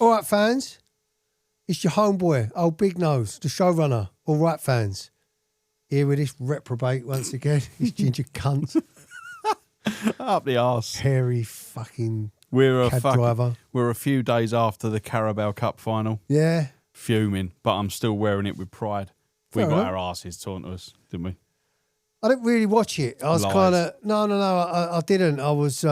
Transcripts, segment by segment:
All right, fans. It's your homeboy, old Big Nose, the showrunner. All right, fans. Here with this reprobate once again. This ginger cunt. Up the arse. Hairy fucking We're cab driver. We're a few days after the Carabao Cup final. Yeah. Fuming, but I'm still wearing it with pride. Fair We got enough. our asses torn to us, didn't we? I didn't really watch it. I was Lies. kind of I didn't. I was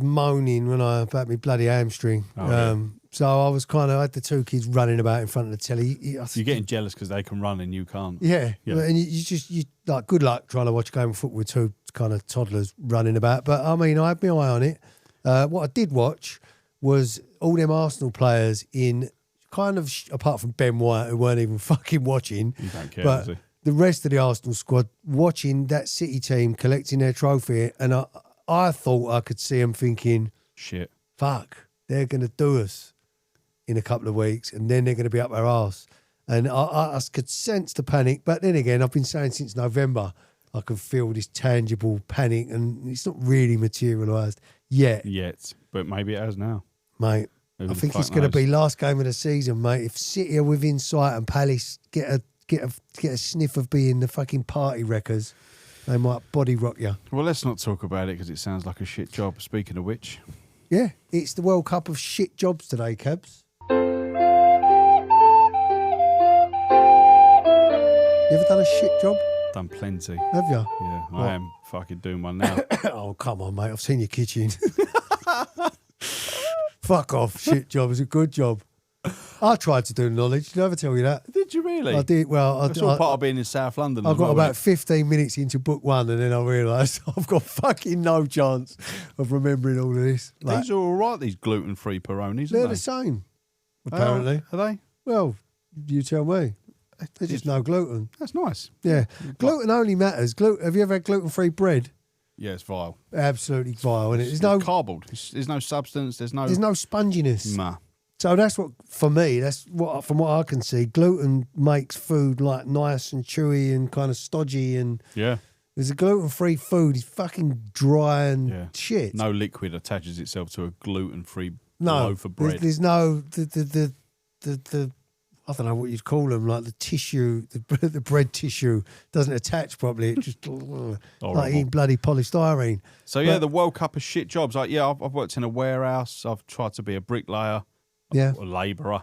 moaning when I about my bloody hamstring. Oh, yeah. So I was kind of, I had the two kids running about in front of the telly. You're getting jealous because they can run and you can't. Yeah. Yeah. And you like, good luck trying to watch a game of football with two kind of toddlers running about. But I mean, I had my eye on it. What I did watch was all them Arsenal players in kind of, apart from Ben White, who weren't even fucking watching. You don't care, But does he? the rest of the Arsenal squad watching that City team collecting their trophy. And I thought I could see them thinking, Shit. fuck, they're going to do us in a couple of weeks, and then they're going to be up their arse. And I could sense the panic, but then again, I've been saying since November, I can feel this tangible panic, and it's not really materialised yet, But maybe it has now. mate. Who I the think fuck it's going to knows? be last game of the season, mate. If City are within sight and Palace get a sniff of being the fucking party wreckers, they might body rock you. Well, let's not talk about it because it sounds like a shit job. Speaking of which, Yeah, it's the World Cup of shit jobs today, Cabs. You ever done a shit job? done plenty. Have you? Yeah, What? I am fucking doing one now. Oh, come on, mate. I've seen your kitchen. Fuck off. Shit job is a good job. I tried to do knowledge. Did I ever tell you that? Did you really? I did. Well, That's all part of being in South London. I as got well, about wasn't 15 minutes into book one, and then I realised I've got fucking no chance of remembering all of this. it? Like, These are all right, these gluten-free Peronis, they're aren't the they? same, apparently. Are they? Well, you tell me. There's just no gluten. That's nice. Yeah. Gluten only matters. Have you ever had gluten-free bread? Yeah, it's vile. Absolutely vile, isn't it? It's cardboard. There's no substance. There's no sponginess. Nah. So that's what, for me, from what I can see, gluten makes food like nice and chewy and kind of stodgy. And Yeah. there's a gluten-free food. It's fucking dry and shit. No liquid attaches itself to a gluten-free No, loaf of bread. There's no the I don't know what you'd call them, like the tissue, the bread tissue doesn't attach properly. It just like eating bloody polystyrene. So yeah, the World Cup of shit jobs. Like I've worked in a warehouse. I've tried to be a bricklayer, a labourer,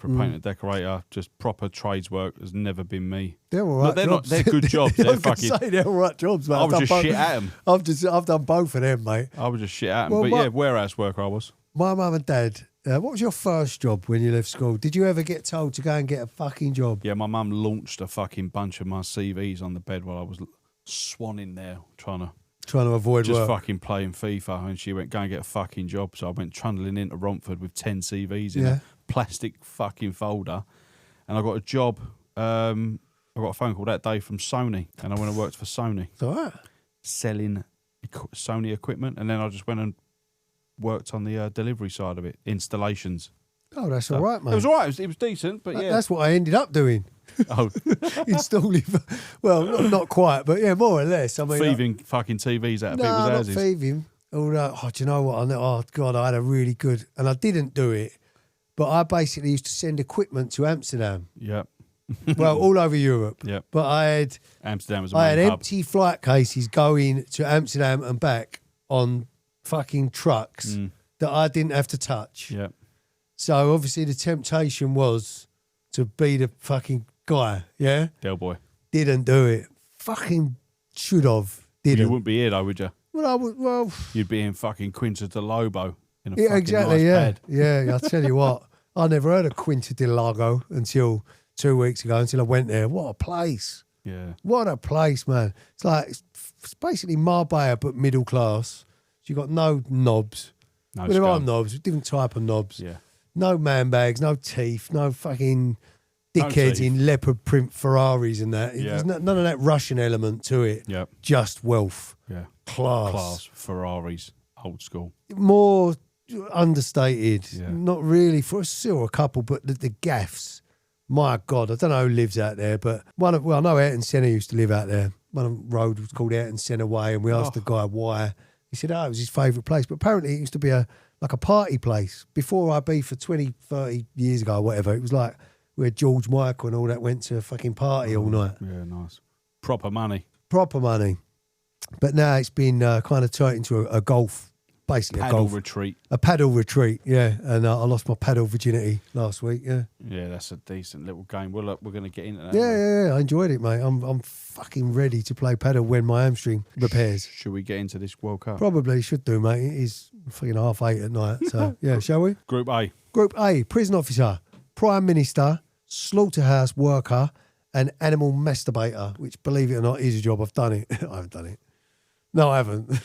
painter, decorator. Just proper trades work has never been me. They're all right. They're good jobs. They're they're all right jobs, mate. I was just shit at them. I've done both of them, mate. I was just shit at them. Well, But yeah, warehouse worker I was. My mum and dad. What was your first job when you left school? Did you ever get told to go and get a fucking job? Yeah, my mum launched a fucking bunch of my CVs on the bed while I was swanning there trying to avoid just work. fucking playing FIFA, and she went, go and get a fucking job. So I went trundling into Romford with 10 CVs in a plastic fucking folder, and I got a job. I got a phone call that day from Sony, and I went and worked for Sony. It's all right. Selling Sony equipment, and then I just went and worked on the delivery side of it, installations. Oh, that's all right, mate. It was all right. It was decent, but yeah. That's what I ended up doing. Oh, Installing, well, not quite, but yeah, more or less. I mean, thieving fucking TVs out of people's not houses. thieving. Although, do you know what? Oh God, I had a really good, and I didn't do it, but I basically used to send equipment to Amsterdam. Yep. Well, all over Europe. Yep. But Amsterdam was a I had main hub. empty flight cases going to Amsterdam and back on fucking trucks that I didn't have to touch. Yep. So obviously the temptation was to be the fucking guy, yeah? Del boy. Didn't do it. Fucking should have. Didn't. You wouldn't be here though, would you? Well, You'd be in fucking Quinta de Lobo in a yeah, fucking exactly, nice yeah. pad. Yeah, I'll tell you what. I never heard of Quinta del Lago until 2 weeks ago, until I went there. What a place. Yeah. What a place, man. It's like, it's basically Marbella, but middle class. So you've got no knobs. No Well, there are scum. knobs, different type of knobs. Yeah. No man bags, no teeth, no fucking No dickheads teeth. in leopard print Ferraris and that. Yeah. There's none of that Russian element to it. Yep. Just wealth. Yeah. Class. Ferraris, old school. More understated. Yeah. Not really, for still a couple, but the gaffs. My God, I don't know who lives out there, but I know Ayrton Senna used to live out there. One of the road was called Ayrton Senna Way, and we asked the guy why. He said, it was his favourite place. But apparently it used to be a like a party place. Before Ibiza 20, 30 years ago or whatever, it was like where George Michael and all that went to a fucking party all night. Yeah, nice. Proper money. Proper money. But now it's been kind of turned into a golf, basically Paddle a golf retreat. A paddle retreat, yeah. And I lost my paddle virginity last week, yeah. Yeah, that's a decent little game. Well, look, we're going to get into that. Yeah, I enjoyed it, mate. I'm fucking ready to play paddle when my hamstring repairs. Should we get into this World Cup? Probably should do, mate. It is fucking 8:30 at night. So, yeah, shall we? Group A. Group A, prison officer, prime minister, slaughterhouse worker, and animal masturbator, which, believe it or not, is a job. I've done it. I haven't done it. No, I haven't.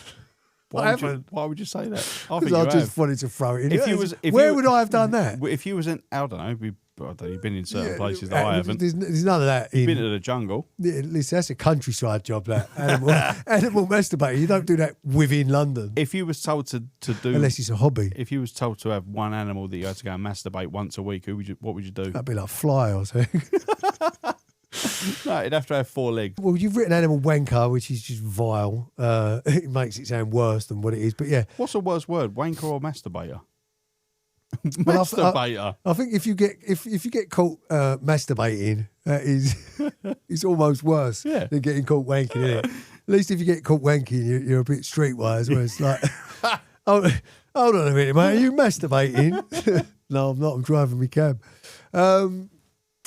Why would you say that? I think Because you I have. just wanted to throw it in. Where would I have done that? If you was in, I don't know, you've been in certain places that I haven't. There's none of that. You've been to the jungle. Yeah, listen, that's a countryside job, that. Animal masturbator. You don't do that within London. If you was told to do... Unless it's a hobby. If you was told to have one animal that you had to go and masturbate once a week, what would you do? That'd be like fly or something. No, it'd have to have 4 legs. Well, you've written animal wanker, which is just vile. It makes it sound worse than what it is. But yeah. What's the worst word, wanker or masturbator? Well, masturbator. I think if you get caught masturbating, that is it's almost worse than getting caught wanking, isn't it? At least if you get caught wanking, you're a bit streetwise, where it's like, hold on a minute, mate, are you masturbating? No, I'm not. I'm driving my cab.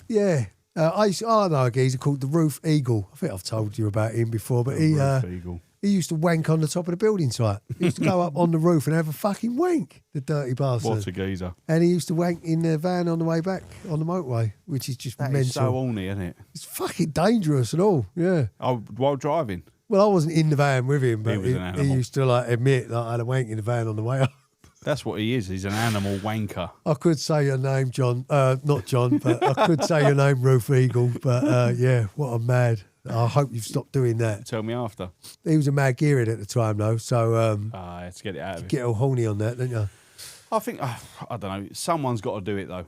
Yeah. I know a geezer called the Roof Eagle. I think I've told you about him before, but Roof Eagle. He used to wank on the top of the building site. He used to go up on the roof and have a fucking wank, the dirty bastard. What a geezer. And he used to wank in the van on the way back on the motorway, which is just mental. Is so horny, isn't it? It's fucking dangerous and all, yeah. Oh, while driving? Well, I wasn't in the van with him, but he used to admit that I had a wank in the van on the way up. That's what he is. He's an animal wanker. I could say your name, John. Not John, but I could say your name, Roof Eagle. But yeah, what a mad. I hope you've stopped doing that. Tell me after. He was a mad gearhead at the time, though. So let's get it out of it. Get all horny on that, don't you? I think, I don't know, someone's got to do it, though.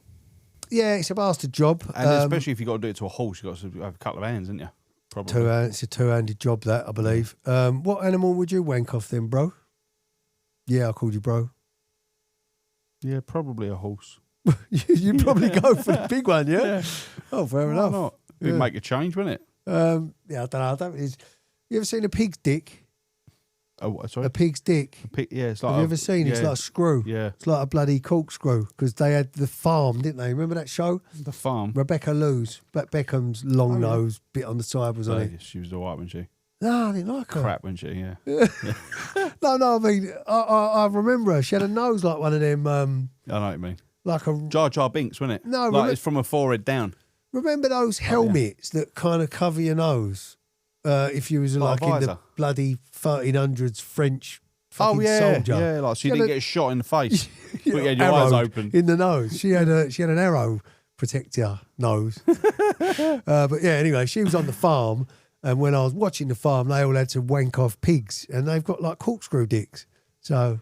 Yeah, it's a bastard job. And especially if you've got to do it to a horse, you've got to have a couple of hands, haven't you? Probably. It's a two-handed job, that, I believe. What animal would you wank off then, bro? Yeah, I called you bro. Yeah, probably a horse. You'd probably go for the big one, yeah? Oh, fair enough. Not? It'd make a change, wouldn't it? Yeah, I don't know. You ever seen a pig's dick? Oh, sorry? A pig's dick. It's like Have you ever seen? Yeah. It's like a screw. Yeah. It's like a bloody corkscrew because they had The Farm, didn't they? Remember that show? The Farm. Rebecca Lewis, Beckham's long nose bit on the side was on it. She was all right, wasn't she? No, I didn't like her. Crap, wasn't she? Yeah. No, I mean, I remember her. She had a nose like one of them. I know what you mean. Like a Jar Jar Binks, wasn't it? No, like it's from her forehead down. Remember those helmets that kind of cover your nose? If you was like in the bloody 1300s French fucking soldier. Yeah, like she didn't get shot in the face. But you had your arrow eyes open. in the nose. She had an arrow protector nose. But yeah, anyway, she was on the farm, and when I was watching the farm, they all had to wank off pigs, and they've got like corkscrew dicks. So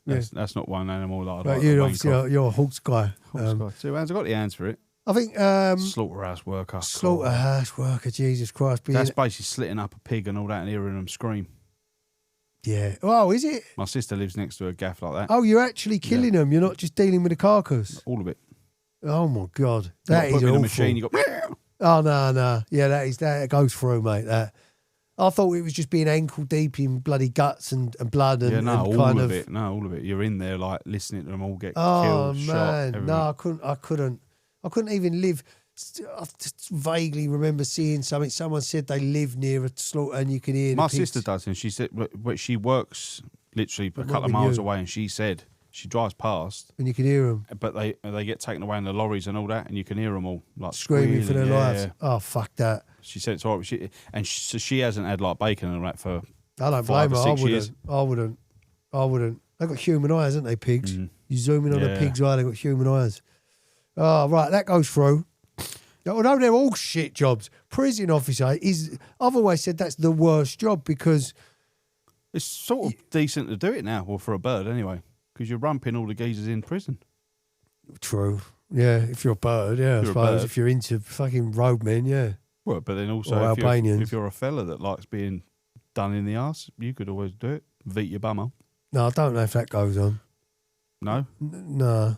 yeah. That's not one animal that I'd but like you to obviously wank off. you're a horse guy. 2 hands. I've got the hands for it. I think slaughterhouse worker. Slaughterhouse worker. Jesus Christ! That's basically slitting up a pig and all that and hearing them scream. Yeah. Oh, is it? My sister lives next to a gaff like that. Oh, you're actually killing them. You're not just dealing with the carcass. All of it. Oh my God, that is awful. awful. Machine, you go. Oh no. Yeah, that goes through, mate. That. I thought it was just being ankle deep in bloody guts and blood and, and all kind of it. No, all of it. You're in there like listening to them all get killed, man. shot. Everything. No, I couldn't even live. I just vaguely remember seeing something. Someone said they live near a slaughter and you can hear. My the pigs. sister does, and she said she works literally a couple of miles away, and she said she drives past and you can hear them, but they get taken away in the lorries and all that, and you can hear them all like screaming for their lives. Yeah. Oh fuck that! She said it's horrible. So she hasn't had like bacon and all that for. I don't 5 blame or her. 6 years. I wouldn't. They've got human eyes, haven't they, pigs? Mm. You zoom in on a pig's eye, they've got human eyes. Oh, right, that goes through. Although they're all shit jobs, prison officer is. I've always said that's the worst job because it's sort of decent to do it now, or for a bird anyway, because you're rumping all the geezers in prison. True. Yeah, if you're a bird, yeah, I suppose. If you're into fucking roadmen, yeah. Well, but then also if you're a fella that likes being done in the arse, you could always do it. Beat your bummer. No, I don't know if that goes on. No? No,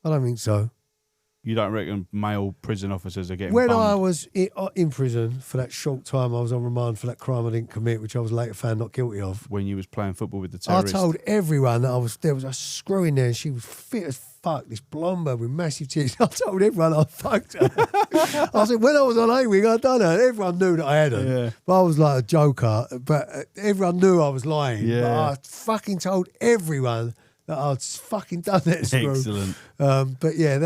I don't think so. You don't reckon male prison officers are getting When bummed? I was in prison for that short time I was on remand for that crime I didn't commit, which I was later found not guilty of, When you was playing football with the I terrorists? told everyone that there was a screw in there and she was fit as fuck, this blonde bird with massive tits. I told everyone I fucked her. I said, when I was on A-Wing, I'd done her. Everyone knew that I had her. Yeah. But I was like a joker, but everyone knew I was lying. Yeah. But I fucking told everyone that I'd fucking done that screw. Excellent. But yeah,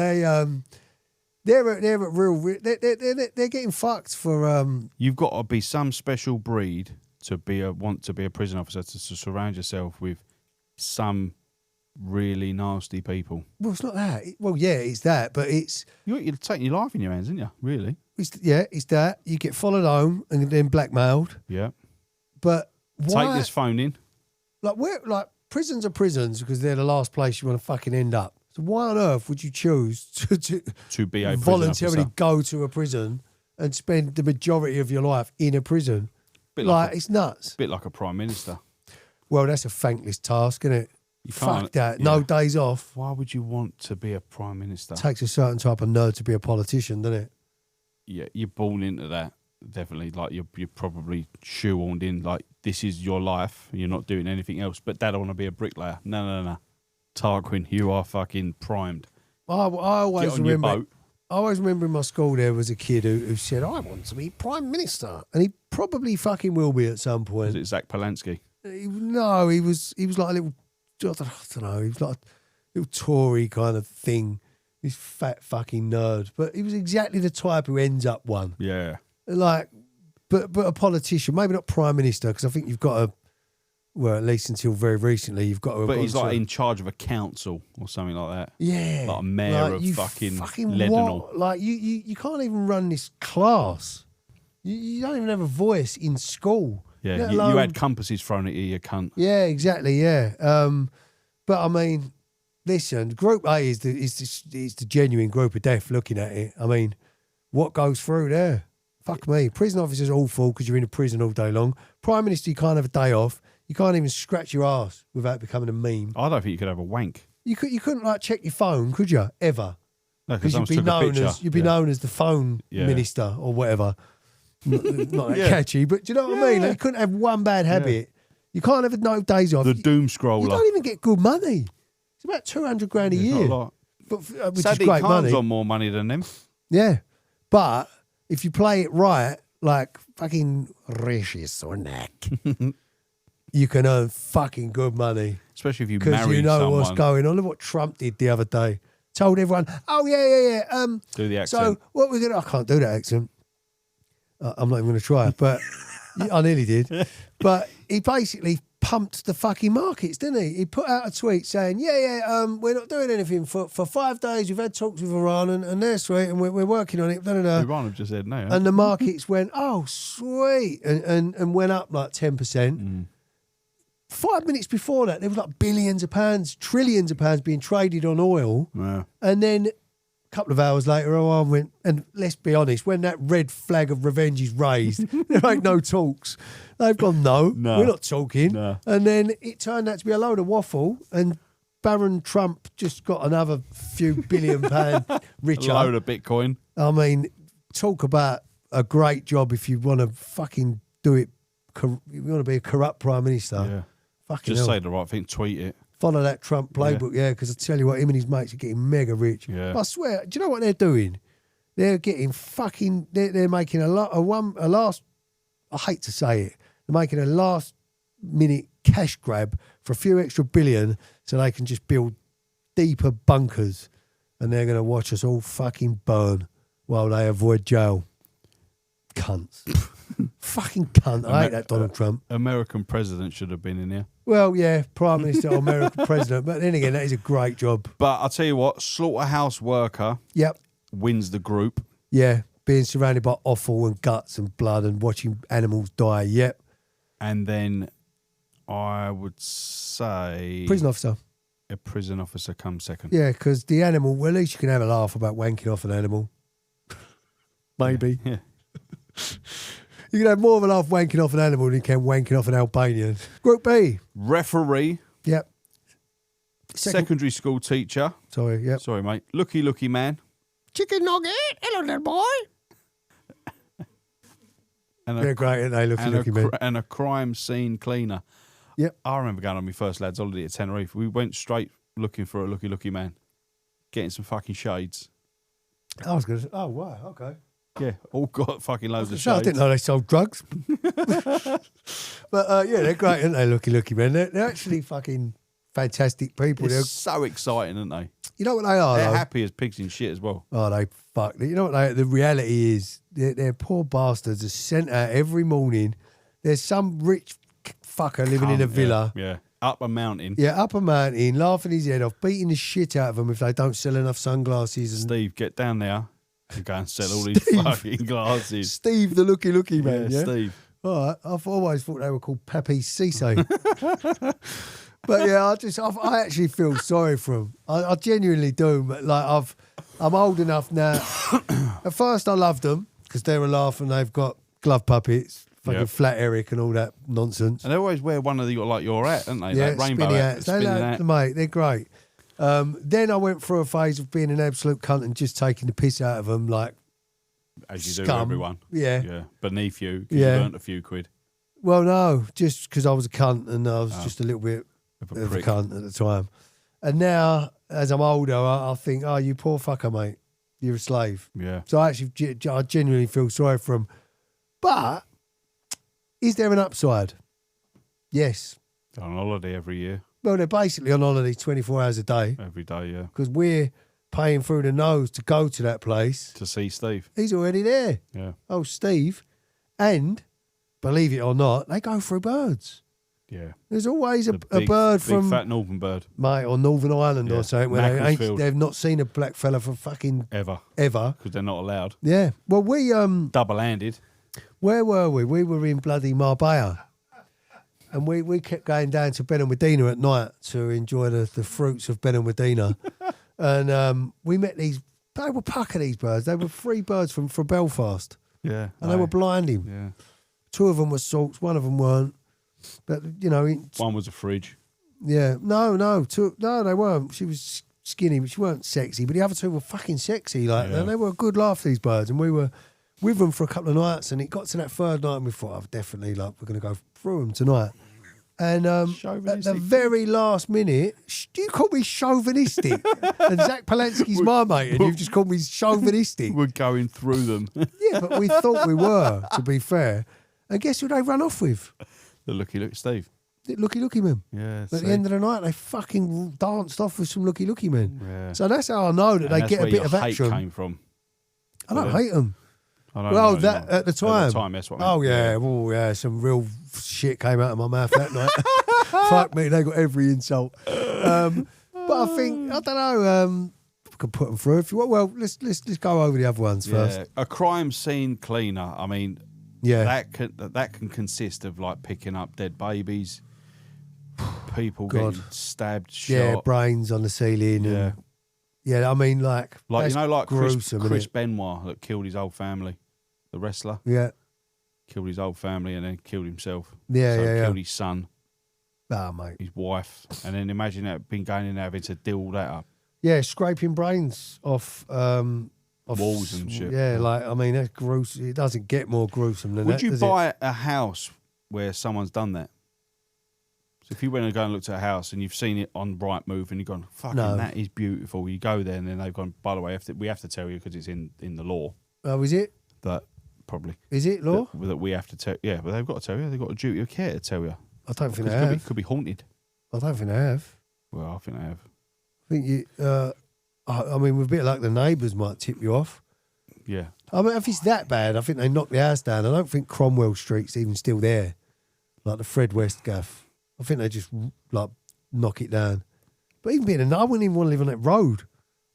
they're getting fucked for You've got to be some special breed to want to be a prison officer, to surround yourself with some really nasty people. well, it's not that. Well, yeah, it's that, but You're taking your life in your hands, aren't you? Really? it's that. You get followed home and then blackmailed. Yeah. But why? Take this phone in. Like prisons are prisons because they're the last place you want to fucking end up. So why on earth would you choose To be a prison voluntarily officer. go to a prison and spend the majority of your life in a prison? Bit Like a- it's nuts. Bit like a prime minister. Well, that's a thankless task, isn't it? You Fuck can't- that. yeah. No days off. Why would you want to be a prime minister? Takes a certain type of nerd to be a politician, doesn't it? Yeah, you're born into that. Definitely, like you're probably shoehorned in. Like this is your life. You're not doing anything else. But Dad, I want to be a bricklayer. No. Tarquin, you are fucking primed. I always Get on your remember. boat. I always remember in my school there was a kid who said, "I want to be prime minister," and he probably fucking will be at some point. Is it Zach Polanski? No, he was like a little. I don't know. He was like a little Tory kind of thing. This fat fucking nerd, but he was exactly the type who ends up one. Yeah. Like, but a politician, maybe not prime minister, because I think you've got to. Well, at least until very recently, you've got to. But he's like in charge of a council or something like that. yeah, Like a mayor like of you fucking what? Leadenhall. Like you can't even run this class. You don't even have a voice in school. Yeah, let you alone- had compasses thrown at you, you cunt. Yeah, exactly. Yeah, but I mean, listen, Group A is the genuine group of death. Looking at it, I mean, what goes through there? Fuck me. Prison officers are awful because you're in a prison all day long. Prime Minister, you can't have a day off. You can't even scratch your ass without becoming a meme. I don't think you could have a wank. You couldn't like check your phone, could you? Ever? No, Because because you'd be someone's took a known picture. as Yeah. known as the phone Yeah. minister or whatever. Not that Yeah. catchy, but do you know what I mean? Yeah. Like, you couldn't have one bad habit. You can't have no days off. The doom You scroller. don't even get good money. It's about 200 grand a It's not year, a lot. but, which Sadiq is great Khan's money. on more money than them. Yeah, but if you play it right, like fucking Rishi Sunak, you can earn fucking good money Especially if you because marry you know someone. what's going on. Look what Trump did the other day. Told everyone, "Oh yeah. Do the So accent. what we're gonna? I can't do that accent. I'm not even gonna try, but I nearly did. But he basically pumped the fucking markets, didn't he? He put out a tweet saying, we're not doing anything for 5 days. We've had talks with Iran and they're sweet, and we're working on it. Da, da, da. Iran have just said no. And the markets went, oh sweet, and went up like 10%. 5 minutes before that, there was like billions of pounds, trillions of pounds being traded on oil. Yeah. And then a couple of hours later, Iran went, and let's be honest, when that red flag of revenge is raised, there ain't no talks. They've gone, no, we're not talking. No. And then it turned out to be a load of waffle, and Baron Trump just got another few £billion richer. A load of Bitcoin. I mean, talk about a great job if you want to fucking do it. You want to be a corrupt prime minister. Yeah. Fucking Just hell. say the right thing. Tweet it. Follow that Trump playbook, yeah, because I tell you what, him and his mates are getting mega rich. Yeah. But I swear, do you know what they're doing? They're getting fucking, they're making a last, I hate to say it, they're making a last minute cash grab for a few extra billion so they can just build deeper bunkers and they're going to watch us all fucking burn while they avoid jail. Cunts. Fucking cunt. I hate that Donald Trump. American president should have been in here. Well, yeah, Prime Minister or American President, but then again, that is a great job. But I'll tell you what, slaughterhouse worker Yep. wins the group. Yeah, being surrounded by offal and guts and blood and watching animals die. Yep. And then I would say Prison officer. a prison officer comes second. Yeah, because the animal, well, at least you can have a laugh about wanking off an animal. Maybe. Yeah. You can have more of a laugh wanking off an animal than you can wanking off an Albanian. Group B. Referee. Yep. Secondary school teacher. Sorry, yep. Sorry, mate. Looky man. Chicken nugget. Hello there, boy. They're great, aren't they? Looky man. And a crime scene cleaner. Yep. I remember going on my first lads holiday at Tenerife. We went straight looking for a looky man, getting some fucking shades. I was going to say, oh, wow, okay. Yeah, all got fucking loads of I shades. didn't know they sold drugs. But yeah, they're great, aren't they? Looky man. They're actually fucking fantastic people. They're They're so exciting, aren't they? You know what they are, They're though? happy as pigs in shit as well. Oh, they fuck. You know what the reality is? They're poor bastards are sent out every morning. There's some rich fucker living in a villa. Yeah. Up a mountain. Yeah, up a mountain, laughing his head off, beating the shit out of them if they don't sell enough sunglasses. And Steve, get down there and go and sell all these fucking glasses. Steve, the looky man. Yeah, Steve. All right. I've always thought they were called Papi Cisse. But yeah, I actually feel sorry for them. I genuinely do. But like I'm old enough now. At first, I loved them because they're a laugh and they've got glove puppets, fucking flat Eric and all that nonsense. And they always wear one of your hat, don't they? Yeah, Like rainbow spinny hat. hats. Spinning hat. Mate, they're great. Then I went through a phase of being an absolute cunt and just taking the piss out of them, like As you do scum. with everyone. Yeah. Yeah. Beneath you, because Yeah. you burnt a few quid. Well, no, just because I was a cunt and I was just a little bit Of of a prick. cunt at the time. And now, as I'm older, I think, oh, you poor fucker, mate. You're a slave. Yeah. So I genuinely feel sorry for him. But is there an upside? Yes. They're on holiday every year. Well, they're basically on holiday 24 hours a day Every day, yeah. because we're paying through the nose to go to that place. To see Steve. He's already there. Yeah. Oh, Steve. And, believe it or not, they go through birds. Yeah. There's always a Big, bird big from fat northern bird. mate, or Northern Ireland Yeah. or something where Macclesfield. they've not seen a black fella for fucking Ever. ever. Because they're not allowed. Yeah. Well, we Double-handed. where were we? We were in bloody Marbella, and we kept going down to Benalmadena at night to enjoy the fruits of Benalmadena, and we met these. They were pucker these birds. They were 3 birds from Belfast, Yeah. and they were blinding. Yeah. 2 of them were salts, 1 of them weren't. But you know, One was a fridge. yeah, no, they weren't. She was skinny, but she weren't sexy. But the other 2 were fucking sexy. Like, Yeah. and they were a good laugh, these birds. And we were with them for a couple of nights, and it got to that 3rd night, and we thought, oh, definitely, like, we're going to go through them tonight. And at the Chauvinistic. very last minute, you called me chauvinistic. And Zach Polanski's my mate, and you've just called me chauvinistic. We're going through them. Yeah, but we thought we were, to be fair. And guess who they run off with? The looky Steve. Looky men. Yeah. At the end of the night, they fucking danced off with some looky men. Yeah. So that's how I know that And they that's get a where bit your of hate action. came from. I don't hate them. I don't Well, know that anymore. at the time. At the time, that's what I meant. Oh yeah, some real shit came out of my mouth that night. Fuck me, they got every insult. But I think I don't know. We can put them through if you want. Well, let's go over the other ones first. Yeah. A crime scene cleaner. I mean, Yeah, that can consist of like picking up dead babies, people God. getting stabbed, shot. yeah, brains on the ceiling. Yeah. And, yeah. I mean, like Like, that's gruesome, Chris innit? Benoit that killed his whole family, the wrestler, Yeah, killed his whole family and then killed himself. yeah, So yeah. killed his son, Ah, mate. his wife, and then imagine that been going in there having to deal all that up. Yeah, scraping brains off Walls and shit. Yeah, like I mean, that's gruesome. It doesn't get more gruesome than Would that. you does buy a house where someone's done that? So if you went and go and looked at a house and you've seen it on Rightmove and you've gone, fucking, No. that is beautiful. You go there and then they've gone, by the way, we have to tell you because it's in the law it? Oh, is it? that probably Is it law? that we have to tell. Yeah, but they've got to tell you. They've got a duty of care to tell you. I don't think they It have. could be haunted. I don't think they have. Well, I think they have. I think you. I mean, with a bit of luck, the neighbours might tip you off. Yeah. I mean, if it's that bad, I think they knocked the house down. I don't think Cromwell Street's even still there, like the Fred West gaff. I think they just like knock it down. But even being I wouldn't even want to live on that road.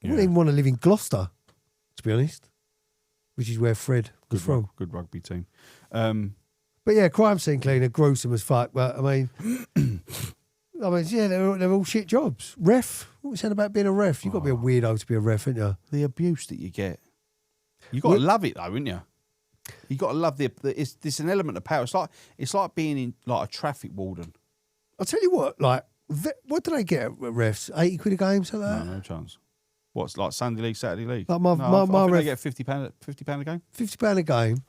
I wouldn't Yeah. even want to live in Gloucester, to be honest, which is where Fred was from. Good rugby team. But yeah, crime scene cleaner, gruesome as fuck. But I mean, yeah, they're all shit jobs. Ref, what was that about being a ref? You've got to be a weirdo to be a ref, haven't you? The abuse that you get. You got to love it though, haven't you? You got to love it's an element of power. It's like being in like a traffic warden. I'll tell you what, like What do they get at refs? 80 quid a game, something like that? No chance. What's like Sunday League, Saturday League? Like I think ref, they get £50 a game. £50 a game.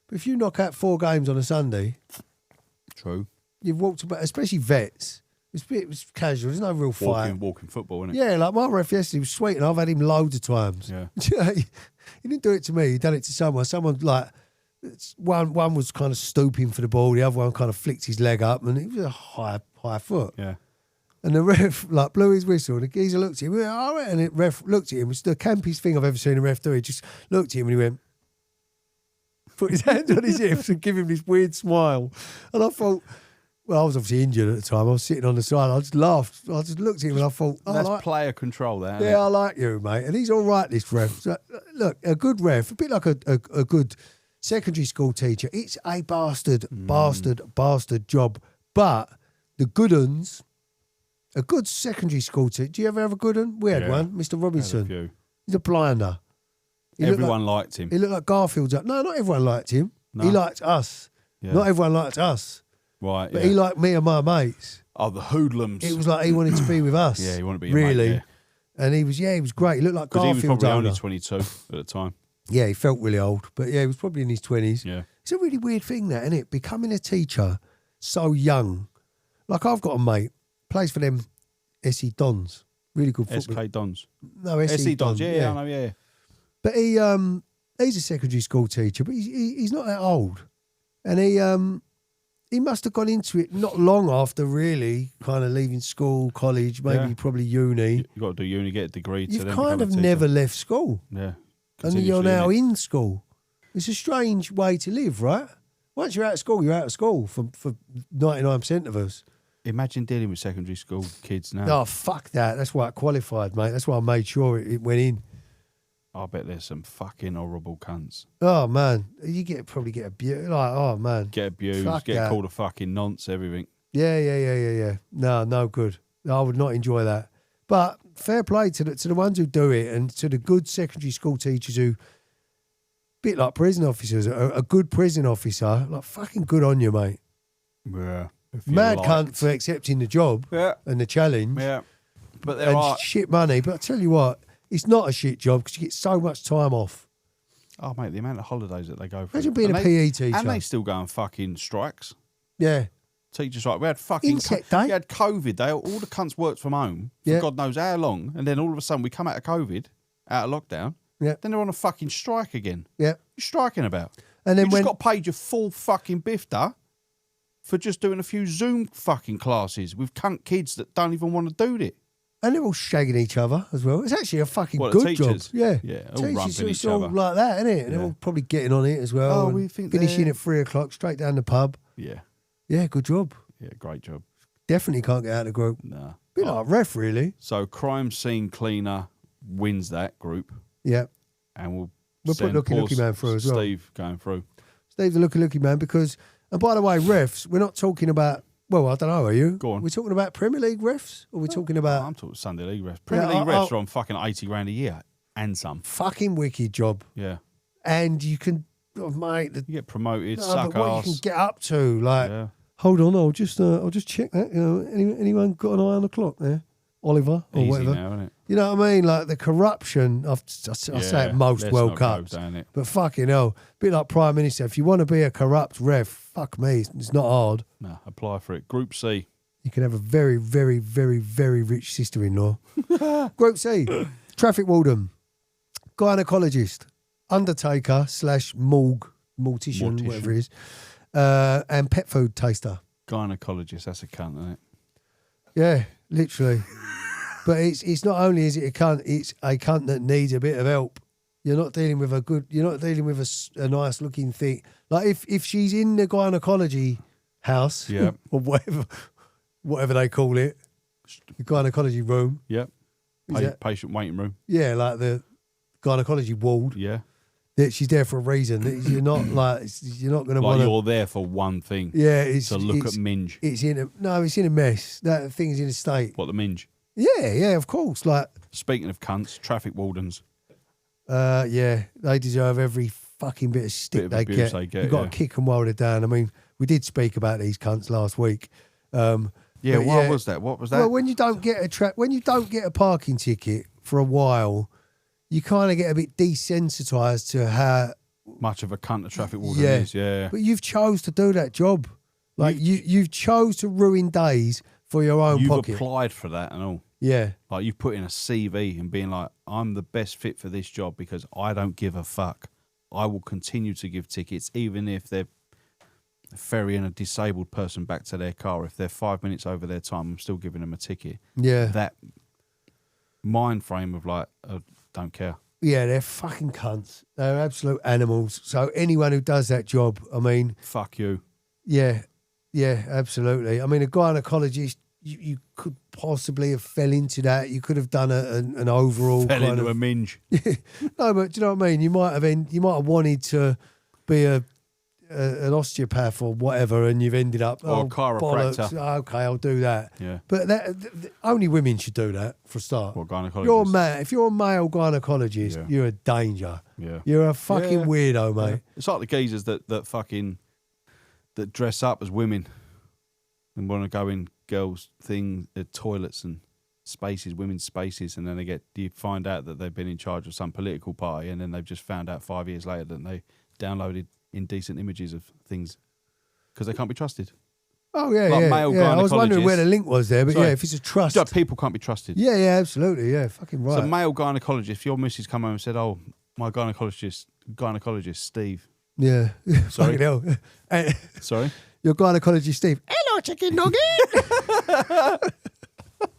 But if you knock out 4 games on a Sunday, True. you've walked about, especially vets. It was casual. There's no real fight. Walking football, isn't it? Yeah, like my ref yesterday was sweet, and I've had him loads of times. Yeah. He didn't do it to me. He done it to someone. Someone like one was kind of stooping for the ball. The other one kind of flicked his leg up, and it was a high foot. Yeah. And the ref like blew his whistle, and the geezer looked at him. And the ref looked at him. It was the campiest thing I've ever seen a ref do. He just looked at him and he went, put his hands on his hips and give him this weird smile. And I thought, well, I was obviously injured at the time. I was sitting on the side. I just laughed. I just looked at him and I thought, That's player control there. Yeah, I like you, mate. And he's all right, this ref. So, look, a good ref, a bit like a good secondary school teacher. It's a bastard job. But the good uns, a good secondary school teacher. Do you ever have a good un? We had one, Mr. Robinson. He's a blinder. Everyone liked him. He looked like Garfield's up. No, not everyone liked him. No. He liked us. Yeah. Not everyone liked us. Right, but he liked me and my mates. Oh, the hoodlums. It was like he wanted to be with us. Yeah, he wanted to be really. Mate, yeah. And he was great. He looked like Garfield's. He was probably only 22 at the time. Yeah, he felt really old. But yeah, he was probably in his 20s. Yeah. It's a really weird thing, that, isn't it? Becoming a teacher so young. Like, I've got a mate, plays for them SE Dons. Really good football. SK Dons. No, SE Dons. Yeah, I know, yeah. But he's a secondary school teacher, but he's not that old. And he must have gone into it not long after really kind of leaving school, college, maybe probably uni. You've got to do uni, get a degree. You've kind of never left school. Yeah. And you're now in school. It's a strange way to live, right? Once you're out of school, you're out of school for 99% of us. Imagine dealing with secondary school kids now. Oh, fuck that. That's why I qualified, mate. That's why I made sure it went in. I bet there's some fucking horrible cunts. Oh, man. You probably get abused. Like, oh, man. Get abused, called a fucking nonce, everything. Yeah. No good. I would not enjoy that. But fair play to the ones who do it, and to the good secondary school teachers who, bit like prison officers, a good prison officer, like fucking good on you, mate. Yeah. Mad cunt for accepting the job and the challenge. Yeah. But shit money. But I tell you what, it's not a shit job because you get so much time off. Oh, mate, the amount of holidays that they go through. Imagine being a PE teacher. And they still go on fucking strikes. Yeah. Teachers like, we had fucking... day. We had COVID day. All the cunts worked from home for God knows how long. And then all of a sudden we come out of COVID, out of lockdown. Yeah. Then they're on a fucking strike again. Yeah. You're striking about. And then you just got paid your full fucking bifter for just doing a few Zoom fucking classes with cunt kids that don't even want to do it. And they're all shagging each other as well. It's actually a fucking What, good teachers? job. Yeah. Yeah, all rumping each all other. like that, isn't it? And they're all probably getting on it as well. Oh, we think finishing they're- at 3 o'clock, straight down the pub. Yeah. Yeah, good job. Yeah, great job. Definitely can't get out of the group. Nah. Bit like a ref, really. So crime scene cleaner wins that group. Yeah. And we'll put send Looky poor Looky Man through as well. Steve going through. Steve the Looky Man, because, and by the way, refs, we're not talking about, well, I don't know, are you? Go on. We're talking about Premier League refs? Or we're talking about... I'm talking Sunday League refs. Premier League refs are on fucking 80 grand a year and some. Fucking wicked job. Yeah. And you can, mate... You get promoted, no, suck but what ass. you can get up to, like, hold on, I'll just check that. You know, anyone got an eye on the clock there? Oliver or Easy whatever. now, isn't it? You know what I mean? Like the corruption, I say it most World Cups, but fucking hell, a bit like Prime Minister, if you want to be a corrupt ref, fuck me, it's not hard. No, apply for it. Group C. You can have a very, very, very, very rich sister-in-law. Group C, traffic warden, gynecologist, undertaker / mortician, whatever it is, and pet food taster. Gynecologist, that's a cunt, isn't it? Yeah, literally. But it's not only is it a cunt, it's a cunt that needs a bit of help. You're not dealing with a nice looking thing. Like if she's in the gynecology house, or whatever they call it, the gynecology room. Yep. Patient waiting room. Yeah, like the gynecology ward. Yeah. That she's there for a reason. That you're not you're not going to want. You're there for one thing. Yeah, it's to look at minge. It's in a mess. That thing's in a state. What, the minge? Yeah, of course. Like, speaking of cunts, traffic wardens. Yeah, they deserve every fucking bit of stick they get. You've got to kick them while they're down. I mean, we did speak about these cunts last week. Yeah, But why was that? What was that? Well, when you don't get a parking ticket for a while, you kind of get a bit desensitized to how much of a cunt a traffic warden is. Yeah. But you've chose to do that job. Like you've chose to ruin days for your own pocket. You've applied for that and all. Yeah. Like you've put in a CV and being like, I'm the best fit for this job because I don't give a fuck. I will continue to give tickets even if they're ferrying a disabled person back to their car. If they're 5 minutes over their time, I'm still giving them a ticket. Yeah. That mind frame of like, don't care. Yeah, they're fucking cunts. They're absolute animals. So anyone who does that job, I mean... Fuck you. Yeah, absolutely. I mean, a gynecologist, you could possibly have fell into that. You could have done an overall Fell kind into of... a minge. No, but do you know what I mean? You might have wanted to be an osteopath or whatever, and you've ended up or a chiropractor. Bollocks. Okay, I'll do that. Yeah, but only women should do that for a start. Or gynecologist. If you're a male gynecologist, you're a danger. Yeah, you're a fucking weirdo, mate. Yeah. It's like the geezers that fucking that dress up as women and want to go in girls' toilets and spaces, women's spaces, and then you find out that they've been in charge of some political party, and then they've just found out 5 years later that they downloaded indecent images of things because they can't be trusted. Oh yeah, like male I was wondering where the link was there, but if it's a trust, people can't be trusted. Yeah, absolutely, yeah, fucking right. So male gynecologist, if your missus come home and said, "Oh, my gynecologist, Steve." Yeah, sorry, fucking hell. Sorry, your gynecologist, Steve. Hello, chicken nugget.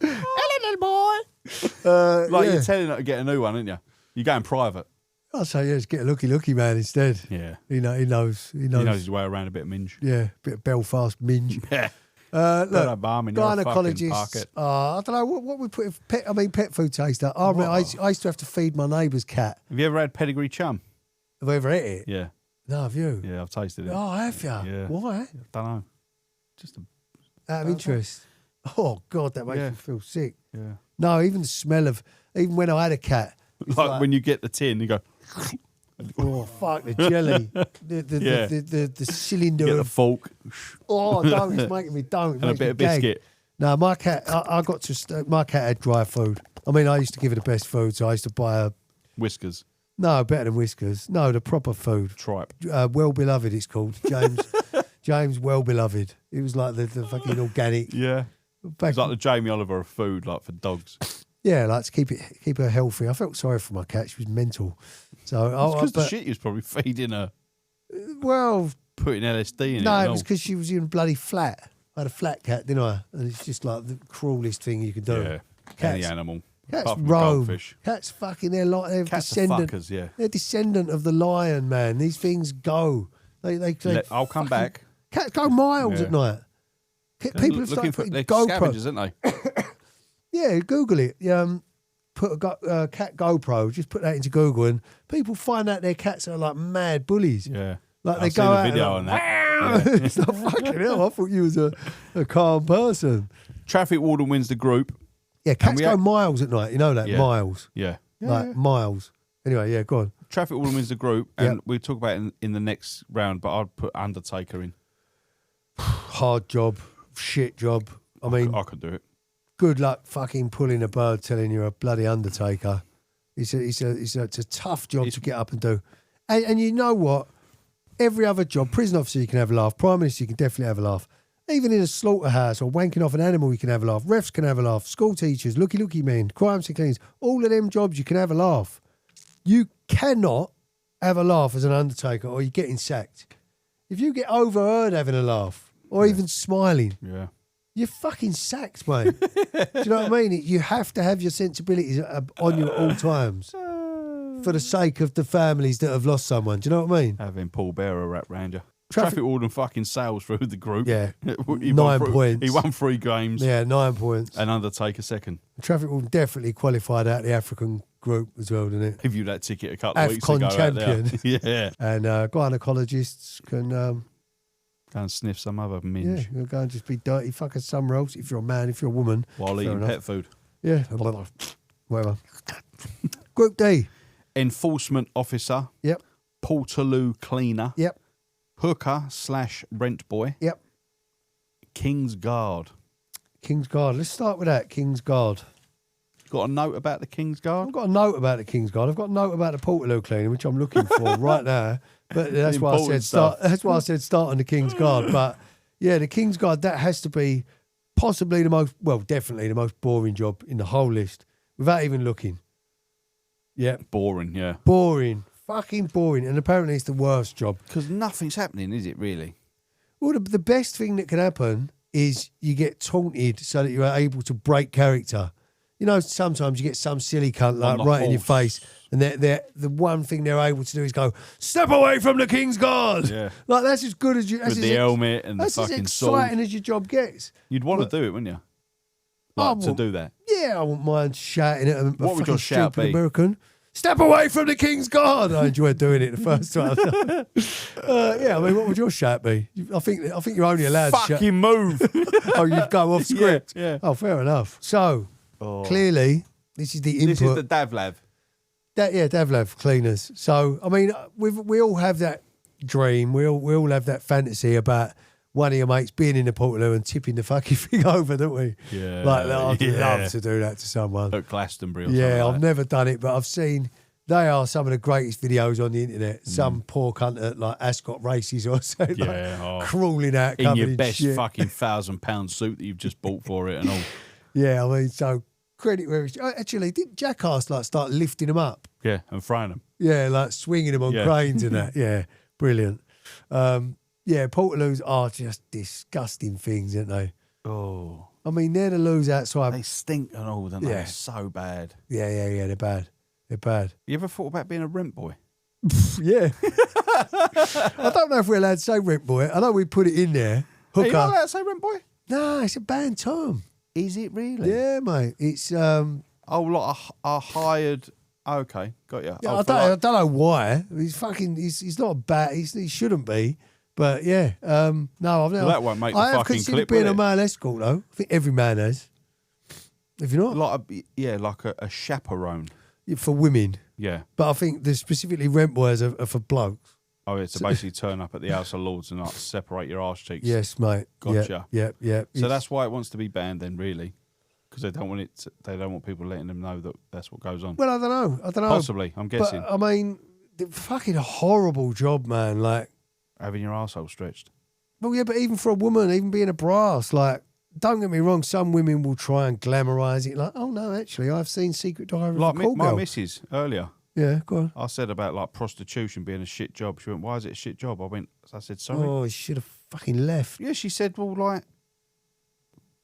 Hello, little boy. You're telling her to get a new one, aren't you? You're going private. I'll say, just get a looky man instead. Yeah. He knows his way around a bit of minge. Yeah, a bit of Belfast minge. Yeah. Look, gynecologist. I don't know what we put. Pet food taster. I used to have to feed my neighbour's cat. Have you ever had pedigree chum? Have I ever ate it? Yeah. No, have you? Yeah, I've tasted it. Oh, have you? Yeah. Why? I don't know. Just out of interest. Oh God, that makes me feel sick. Yeah. No, even the smell of when I had a cat. Like when you get the tin, you go. Oh fuck the jelly, the cylinder. Get the fork. Oh, don't! It's making me don't. And a bit of biscuit. No, my cat. My cat had dry food. I mean, I used to give her the best food, so I used to buy her Whiskers. No, better than Whiskers. No, the proper food. Tripe. Well Beloved, it's called. James Well Beloved. It was like the fucking organic. Yeah. It's like the Jamie Oliver of food, like for dogs. Yeah, like to keep her healthy. I felt sorry for my cat. She was mental. So because the shit he was probably feeding her. Well, putting LSD in it. No, it was because she was in a bloody flat. I had a flat cat, didn't I? And it's just like the cruelest thing you can do. Yeah, any animal. Cats roam. Cats fucking. They're cats descendant. Are fuckers, yeah. They're descendant of the lion, man. These things go. I'll come back. Cats go miles at night. People have looking started for putting scavengers, aren't they? Yeah, Google it. Put a cat GoPro. Just put that into Google, and people find out their cats are like mad bullies. Yeah, like they go out. Video on that. Yeah. It's not fucking hell. I thought you was a calm person. Traffic warden wins the group. Yeah, cats go miles at night. You know that miles. Yeah, miles. Anyway, yeah, go on. Traffic warden wins the group, and we'll talk about it in the next round. But I'd put undertaker in. Hard job, shit job. I mean, I could do it. Good luck fucking pulling a bird telling you're a bloody undertaker. It's a tough job to get up and do. And you know what? Every other job, prison officer you can have a laugh, prime minister you can definitely have a laugh. Even in a slaughterhouse or wanking off an animal you can have a laugh. Refs can have a laugh. School teachers, looky men, crime scene cleaners, all of them jobs you can have a laugh. You cannot have a laugh as an undertaker or you're getting sacked. If you get overheard having a laugh or even smiling, you're fucking sacked, mate. Do you know what I mean? You have to have your sensibilities on you at all times for the sake of the families that have lost someone. Do you know what I mean? Having Paul Bearer wrap round you. Traffic warden fucking sails through the group. Yeah. He 9 points. He won 3 games. Yeah, 9 points. And Undertaker second. Traffic warden definitely qualified out the African group as well, didn't it? Give you that ticket a couple of weeks ago. AFCON champion. Yeah. And gynecologists can... go and sniff some other minge. Yeah, you'll go and just be dirty fucking somewhere else if you're a man, if you're a woman. While eating pet food. Yeah. Whatever. Group D. Enforcement officer. Yep. Portaloo cleaner. Yep. Hooker / rent boy. Yep. King's guard. King's Guard. Let's start with that, King's Guard. Got a note about the King's Guard? I've got a note about the King's Guard. I've got a note about the portaloo cleaning, which I'm looking for right now. But that's why I said start. That's why I said start on the King's Guard. But yeah, the King's Guard, that has to be possibly the most, well, definitely the most boring job in the whole list, without even looking. Yeah, Boring, yeah. Boring, fucking boring, and apparently it's the worst job because nothing's happening, is it really? Well, the best thing that can happen is you get taunted so that you're able to break character. You know, sometimes you get some silly cunt like right in your face, and they're the one thing they're able to do is go, "Step away from the King's Guard." Yeah, like that's as good as you. With the helmet and the fucking sword. That's as exciting as your job gets. You'd want to do it, wouldn't you? Like, to do that. Yeah, I wouldn't mind shouting at a what would your shout be? American. Step away from the King's Guard. I enjoyed doing it the first time. Yeah, I mean, what would your shout be? I think you're only allowed to fucking move. Oh, you'd go off script. Yeah. Oh, fair enough. So clearly, this is the input. This is the Davlav. Davlav cleaners. So I mean, we all have that dream. We all have that fantasy about one of your mates being in the portaloo and tipping the fucking thing over, don't we? Yeah. Like, I'd love to do that to someone. At Glastonbury or yeah, I've never done it, but I've seen, they are some of the greatest videos on the internet. Some poor cunt at like Ascot races or something, crawling out, in your in best shit. fucking £1,000 suit that you've just bought for it and all. Yeah, I mean, so credit where it's... Actually, didn't Jackass like start lifting them up? Yeah, and throwing them. Yeah, like swinging them on cranes and that. Yeah, brilliant. Yeah, portaloos are just disgusting things, aren't they? Oh. I mean, they're the loos outside. They stink and all, don't they? They're so bad. Yeah, they're bad. They're bad. You ever thought about being a rent boy? Yeah. I don't know if we're allowed to say rent boy. I know we put it in there. Hooker. Are you not allowed to say rent boy? No, it's a banned term. Is it really? Yeah, mate. It's... Oh, like a hired... Okay, got you. Yeah, I don't know why. He's not bad. He shouldn't be. But yeah, no, I've never. Well, that won't make the I have fucking considered clip, being will a it? male escort though. I think every man has. If you're not, like a chaperone. For women. Yeah. But I think the specifically rent boys are for blokes. Oh, yeah, to basically turn up at the House of Lords and like separate your arse cheeks. Yes, mate. Gotcha. Yeah. So that's why it wants to be banned then, really, because they don't want it. They don't want people letting them know that that's what goes on. Well, I don't know. Possibly, I'm guessing. But I mean, the fucking horrible job, man. Like having your arsehole stretched. Well, yeah, but even for a woman, even being a brass, like, don't get me wrong, some women will try and glamorise it. Like, oh, no, actually, I've seen Secret Diary like of a Call my Girl. missus earlier. Yeah, go on. I said about, like, prostitution being a shit job. She went, why is it a shit job? I said, sorry. Oh, he should have fucking left. Yeah, she said, well, like,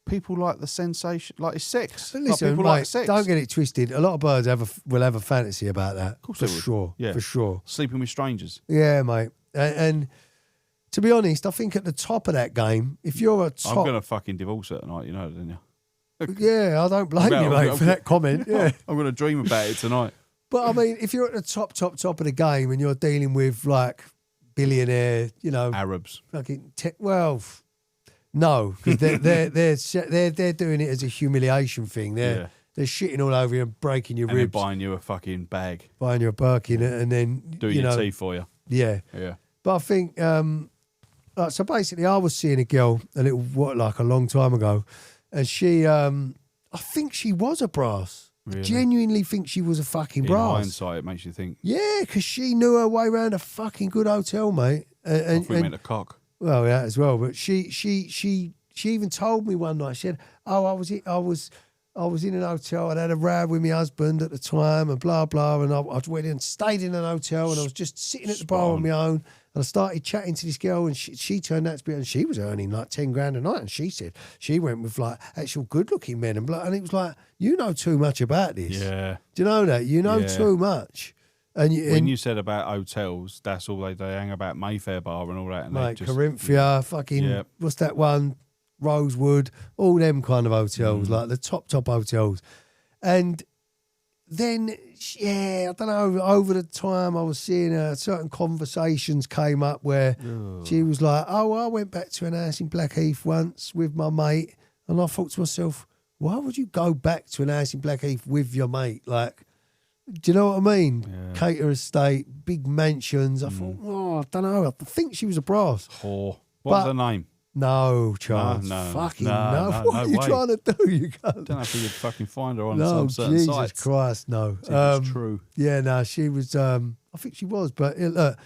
people like the sensation, like, it's sex. But listen, like, people mate, like sex. don't get it twisted. A lot of birds will have a fantasy about that. Of course for they would. sure. Yeah. For sure. Sleeping with strangers. Yeah, mate. And to be honest, I think at the top of that game, if you're a top... I'm going to fucking divorce her tonight, you know, didn't you? Yeah, I don't blame you, mate, for that comment. Yeah. I'm going to dream about it tonight. But, I mean, if you're at the top of the game and you're dealing with, like, billionaire, you know... Arabs. Fucking... No, because they're doing it as a humiliation thing. They're shitting all over you and breaking your and ribs. And buying you a fucking bag. Buying you a Birkin and then... Doing your tea for you. Yeah. Yeah. But I think... so basically, I was seeing a girl a long time ago, and she... I think she was a brass. Really? I genuinely think she was a fucking brass. In hindsight, it makes you think. Yeah, because she knew her way around a fucking good hotel, mate. I thought you meant a cock. Well, yeah, as well. But she even told me one night. She said, "Oh, I was in an hotel. I'd had a row with my husband at the time, and blah blah. And I went and stayed in an hotel, and I was just sitting at the bar on my own. And I started chatting to this girl, and she turned out to be, and she was earning like 10 grand a night. And she said she went with like actual good looking men, and it was like, you know too much about this. Yeah. Do you know that? You know too much." And when you said about hotels, that's all they hang about Mayfair Bar and all that. And like Corinthia, fucking, what's that one? Rosewood, all them kind of hotels, like the top hotels. And then, I don't know, over the time I was seeing certain conversations came up where she was like, oh, I went back to an house in Blackheath once with my mate. And I thought to myself, why would you go back to an house in Blackheath with your mate? Like, do you know what I mean? Yeah. Cater estate, big mansions. I thought, I don't know. I think she was a brass. Whore. What's her name? No chance. No, fucking no, no. What no are you way. trying to do? You can't. Don't know if you could fucking find her on No, some certain Jesus sites. Christ, no. See if it's true. Yeah, no, she was. I think she was, but look,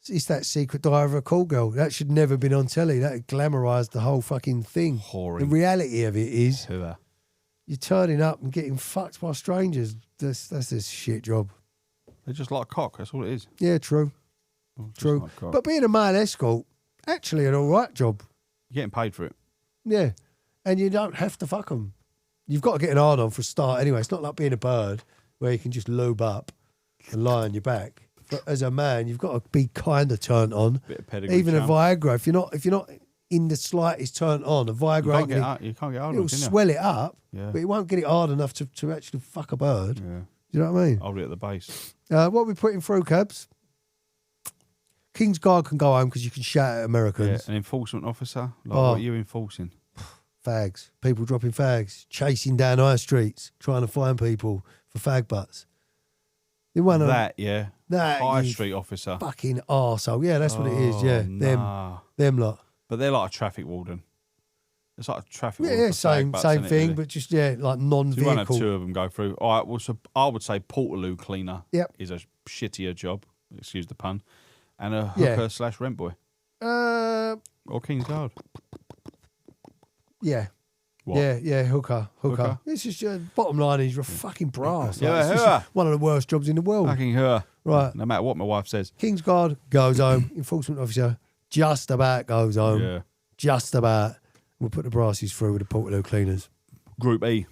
it's that secret diary of a call girl. That should never have been on telly. That glamorised the whole fucking thing. Whoring. The reality of it is, Who? you're turning up and getting fucked by strangers. That's this shit job. They're just like cock. That's all it is. Yeah, true. Just True. like cock. But being a male escort, actually an all right job. You're getting paid for it. Yeah. And you don't have to fuck them. You've got to get an hard on for a start anyway. It's not like being a bird where you can just lube up and lie on your back. But as a man, you've got to be kind of turned on. Bit of pedigree. Even chum. a Viagra, if you're not in the slightest turned on, a Viagra You can't get hold of it'll it, can you? swell it up, Yeah. but it won't get it hard enough to actually fuck a bird. Yeah. You know what I mean? Hold it at the base. What are we putting through, Cabs? King's Guard can go home because you can shout at Americans. Yeah. An enforcement officer. Like, Oh. what are you enforcing? Fags. People dropping fags. Chasing down high streets. Trying to find people for fag butts. You want That, yeah. that High you street officer. fucking arsehole. Yeah, that's what it is. Yeah, Nah. them lot. But they're like a traffic warden. It's like a traffic Yeah, warden. yeah, for fag same butts, same innit, thing, really? but just like So you won't have non-vehicle. two of them go through. All right, well, so I would say portaloo cleaner Yep. is a shittier job, excuse the pun, and a Yeah. hooker / rent boy or King's Guard. Yeah. What? Yeah, hooker. Hooker? It's just bottom line is you're a fucking brass. Yeah, it's just hooker. one of the worst jobs in the world. Fucking her. Right. No matter what my wife says. King's Guard goes home. Enforcement officer just about goes home. Yeah. Just about. We'll put the brasses through with the portaloo cleaners. Group E.